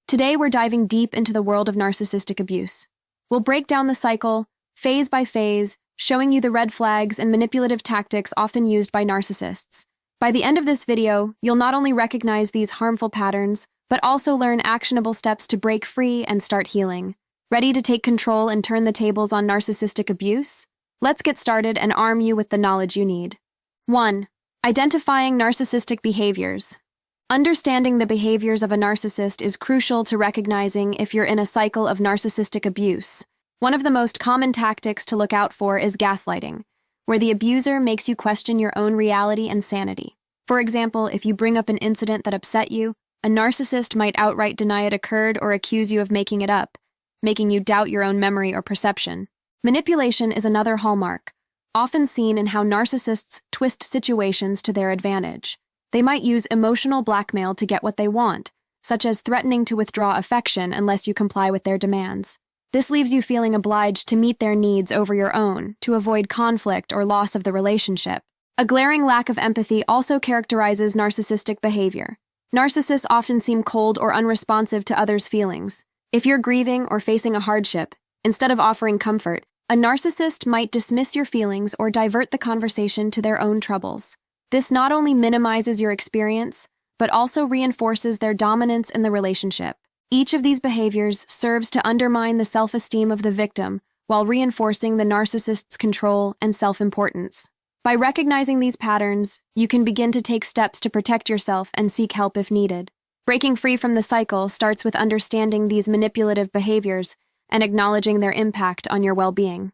Today we're diving deep into the world of narcissistic abuse. We'll break down the cycle, phase by phase, showing you the red flags and manipulative tactics often used by narcissists. By the end of this video, you'll not only recognize these harmful patterns, but also learn actionable steps to break free and start healing. Ready to take control and turn the tables on narcissistic abuse? Let's get started and arm you with the knowledge you need. 1. Identifying narcissistic behaviors. Understanding the behaviors of a narcissist is crucial to recognizing if you're in a cycle of narcissistic abuse. One of the most common tactics to look out for is gaslighting, where the abuser makes you question your own reality and sanity. For example, if you bring up an incident that upset you, a narcissist might outright deny it occurred or accuse you of making it up, making you doubt your own memory or perception. Manipulation is another hallmark, often seen in how narcissists twist situations to their advantage. They might use emotional blackmail to get what they want, such as threatening to withdraw affection unless you comply with their demands. This leaves you feeling obliged to meet their needs over your own, to avoid conflict or loss of the relationship. A glaring lack of empathy also characterizes narcissistic behavior. Narcissists often seem cold or unresponsive to others' feelings. If you're grieving or facing a hardship, instead of offering comfort, a narcissist might dismiss your feelings or divert the conversation to their own troubles. This not only minimizes your experience, but also reinforces their dominance in the relationship. Each of these behaviors serves to undermine the self-esteem of the victim while reinforcing the narcissist's control and self-importance. By recognizing these patterns, you can begin to take steps to protect yourself and seek help if needed. Breaking free from the cycle starts with understanding these manipulative behaviors and acknowledging their impact on your well-being.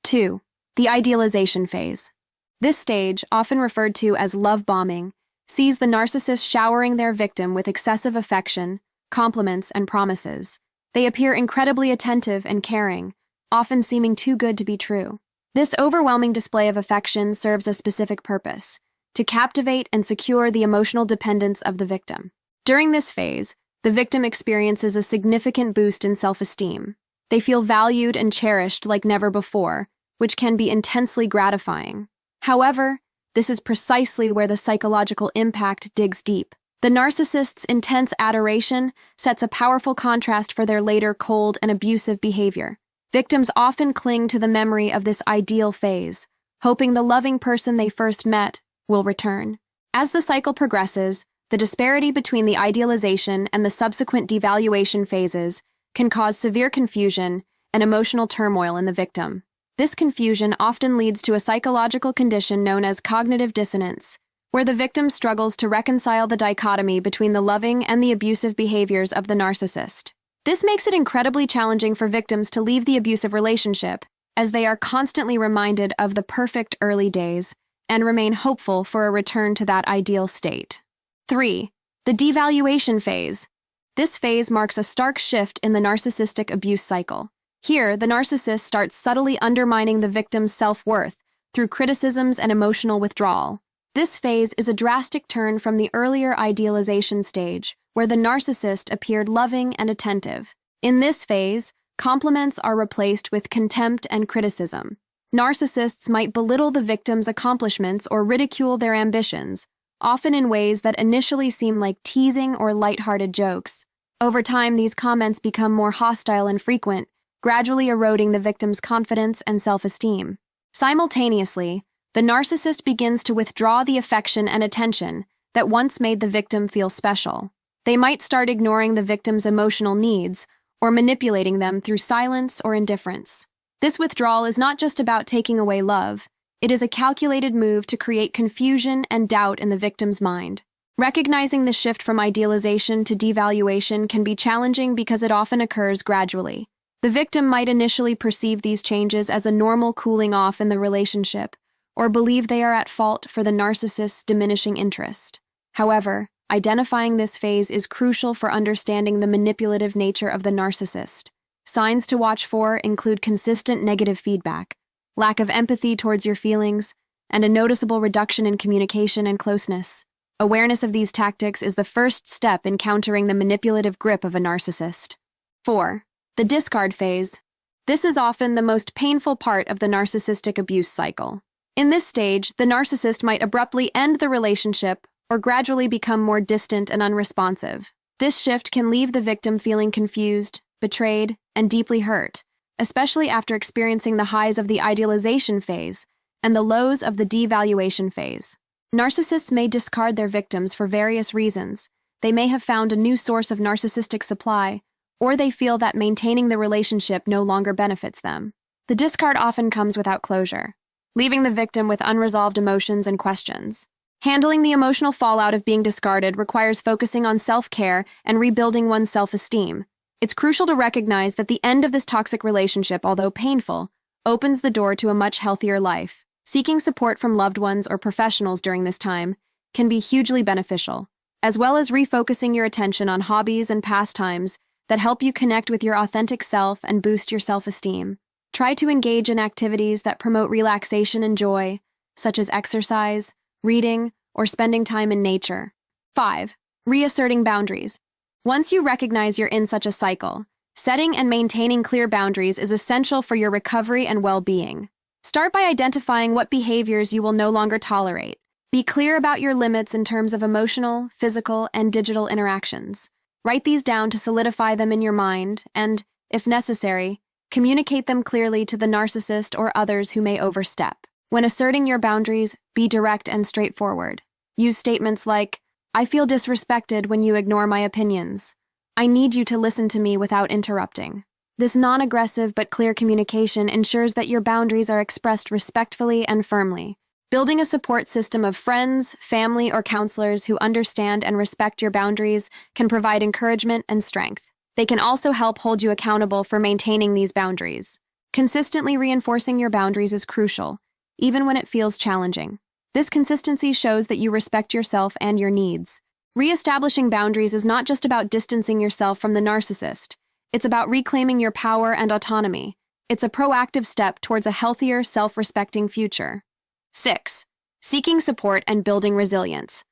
2. The idealization phase. This stage, often referred to as love bombing, sees the narcissist showering their victim with excessive affection, compliments, and promises. They appear incredibly attentive and caring, often seeming too good to be true. This overwhelming display of affection serves a specific purpose: to captivate and secure the emotional dependence of the victim. During this phase, the victim experiences a significant boost in self-esteem. They feel valued and cherished like never before, which can be intensely gratifying. However, this is precisely where the psychological impact digs deep. The narcissist's intense adoration sets a powerful contrast for their later cold and abusive behavior. Victims often cling to the memory of this ideal phase, hoping the loving person they first met will return. As the cycle progresses, the disparity between the idealization and the subsequent devaluation phases can cause severe confusion and emotional turmoil in the victim. This confusion often leads to a psychological condition known as cognitive dissonance, where the victim struggles to reconcile the dichotomy between the loving and the abusive behaviors of the narcissist. This makes it incredibly challenging for victims to leave the abusive relationship, as they are constantly reminded of the perfect early days and remain hopeful for a return to that ideal state. 3. The devaluation phase. This phase marks a stark shift in the narcissistic abuse cycle. Here, the narcissist starts subtly undermining the victim's self-worth through criticisms and emotional withdrawal. This phase is a drastic turn from the earlier idealization stage, where the narcissist appeared loving and attentive. In this phase, compliments are replaced with contempt and criticism. Narcissists might belittle the victim's accomplishments or ridicule their ambitions, often in ways that initially seem like teasing or lighthearted jokes. Over time, these comments become more hostile and frequent, gradually eroding the victim's confidence and self-esteem. Simultaneously, the narcissist begins to withdraw the affection and attention that once made the victim feel special. They might start ignoring the victim's emotional needs or manipulating them through silence or indifference. This withdrawal is not just about taking away love. It is a calculated move to create confusion and doubt in the victim's mind. Recognizing the shift from idealization to devaluation can be challenging because it often occurs gradually. The victim might initially perceive these changes as a normal cooling off in the relationship, or believe they are at fault for the narcissist's diminishing interest. However, identifying this phase is crucial for understanding the manipulative nature of the narcissist. Signs to watch for include consistent negative feedback, lack of empathy towards your feelings, and a noticeable reduction in communication and closeness. Awareness of these tactics is the first step in countering the manipulative grip of a narcissist. 4. The discard phase. This is often the most painful part of the narcissistic abuse cycle. In this stage, the narcissist might abruptly end the relationship or gradually become more distant and unresponsive. This shift can leave the victim feeling confused, betrayed, and deeply hurt, especially after experiencing the highs of the idealization phase and the lows of the devaluation phase. Narcissists may discard their victims for various reasons. They may have found a new source of narcissistic supply, or they feel that maintaining the relationship no longer benefits them. The discard often comes without closure, leaving the victim with unresolved emotions and questions. Handling the emotional fallout of being discarded requires focusing on self-care and rebuilding one's self-esteem. It's crucial to recognize that the end of this toxic relationship, although painful, opens the door to a much healthier life. Seeking support from loved ones or professionals during this time can be hugely beneficial, as well as refocusing your attention on hobbies and pastimes that help you connect with your authentic self and boost your self-esteem. Try to engage in activities that promote relaxation and joy, such as exercise, reading, or spending time in nature. 5. Reasserting boundaries. Once you recognize you're in such a cycle, setting and maintaining clear boundaries is essential for your recovery and well-being. Start by identifying what behaviors you will no longer tolerate. Be clear about your limits in terms of emotional, physical, and digital interactions. Write these down to solidify them in your mind and, if necessary, communicate them clearly to the narcissist or others who may overstep. When asserting your boundaries, be direct and straightforward. Use statements like, "I feel disrespected when you ignore my opinions. I need you to listen to me without interrupting." This non-aggressive but clear communication ensures that your boundaries are expressed respectfully and firmly. Building a support system of friends, family, or counselors who understand and respect your boundaries can provide encouragement and strength. They can also help hold you accountable for maintaining these boundaries. Consistently reinforcing your boundaries is crucial, even when it feels challenging. This consistency shows that you respect yourself and your needs. Reestablishing boundaries is not just about distancing yourself from the narcissist. It's about reclaiming your power and autonomy. It's a proactive step towards a healthier, self-respecting future. 6. Seeking support and building resilience.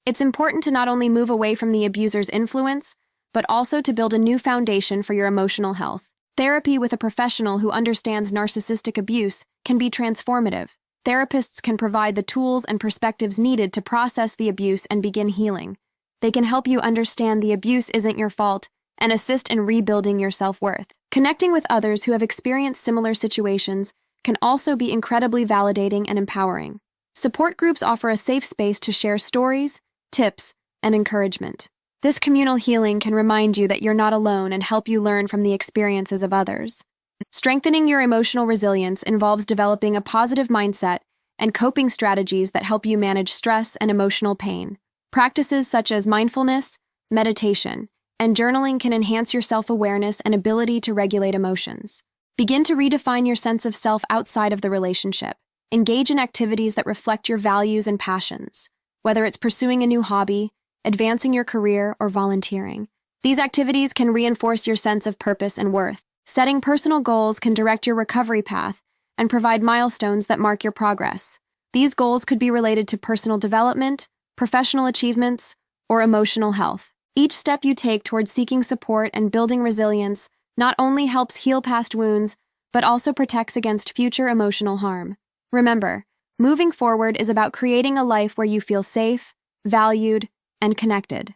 It's important to not only move away from the abuser's influence, but also to build a new foundation for your emotional health. Therapy with a professional who understands narcissistic abuse can be transformative. Therapists can provide the tools and perspectives needed to process the abuse and begin healing. They can help you understand the abuse isn't your fault and assist in rebuilding your self-worth. Connecting with others who have experienced similar situations can also be incredibly validating and empowering. Support groups offer a safe space to share stories, tips, and encouragement. This communal healing can remind you that you're not alone and help you learn from the experiences of others. Strengthening your emotional resilience involves developing a positive mindset and coping strategies that help you manage stress and emotional pain. Practices such as mindfulness, meditation, and journaling can enhance your self-awareness and ability to regulate emotions. Begin to redefine your sense of self outside of the relationship. Engage in activities that reflect your values and passions, whether it's pursuing a new hobby, advancing your career, or volunteering. These activities can reinforce your sense of purpose and worth. Setting personal goals can direct your recovery path and provide milestones that mark your progress. These goals could be related to personal development, professional achievements, or emotional health. Each step you take towards seeking support and building resilience not only helps heal past wounds, but also protects against future emotional harm. Remember, moving forward is about creating a life where you feel safe, valued, and connected.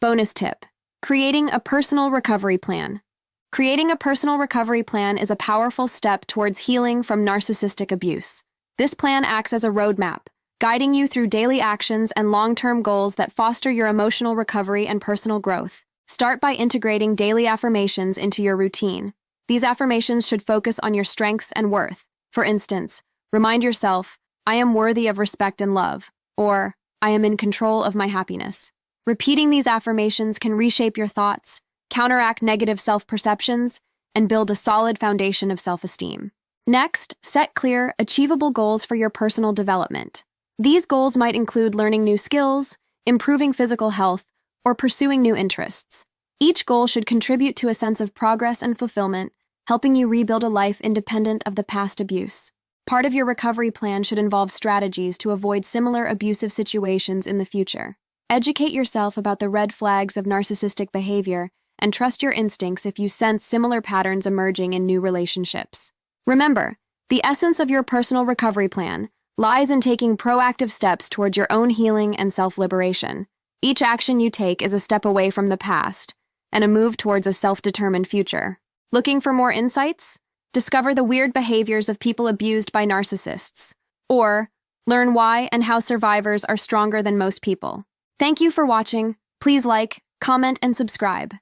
Bonus tip: creating a personal recovery plan. Creating a personal recovery plan is a powerful step towards healing from narcissistic abuse. This plan acts as a roadmap, guiding you through daily actions and long-term goals that foster your emotional recovery and personal growth. Start by integrating daily affirmations into your routine. These affirmations should focus on your strengths and worth. For instance, remind yourself, "I am worthy of respect and love," or "I am in control of my happiness." Repeating these affirmations can reshape your thoughts, counteract negative self-perceptions, and build a solid foundation of self-esteem. Next, set clear, achievable goals for your personal development. These goals might include learning new skills, improving physical health, or pursuing new interests. Each goal should contribute to a sense of progress and fulfillment, helping you rebuild a life independent of the past abuse. Part of your recovery plan should involve strategies to avoid similar abusive situations in the future. Educate yourself about the red flags of narcissistic behavior and trust your instincts if you sense similar patterns emerging in new relationships. Remember, the essence of your personal recovery plan lies in taking proactive steps towards your own healing and self-liberation. Each action you take is a step away from the past and a move towards a self-determined future. Looking for more insights? Discover the weird behaviors of people abused by narcissists, or learn why and how survivors are stronger than most people. Thank you for watching. Please like, comment, and subscribe.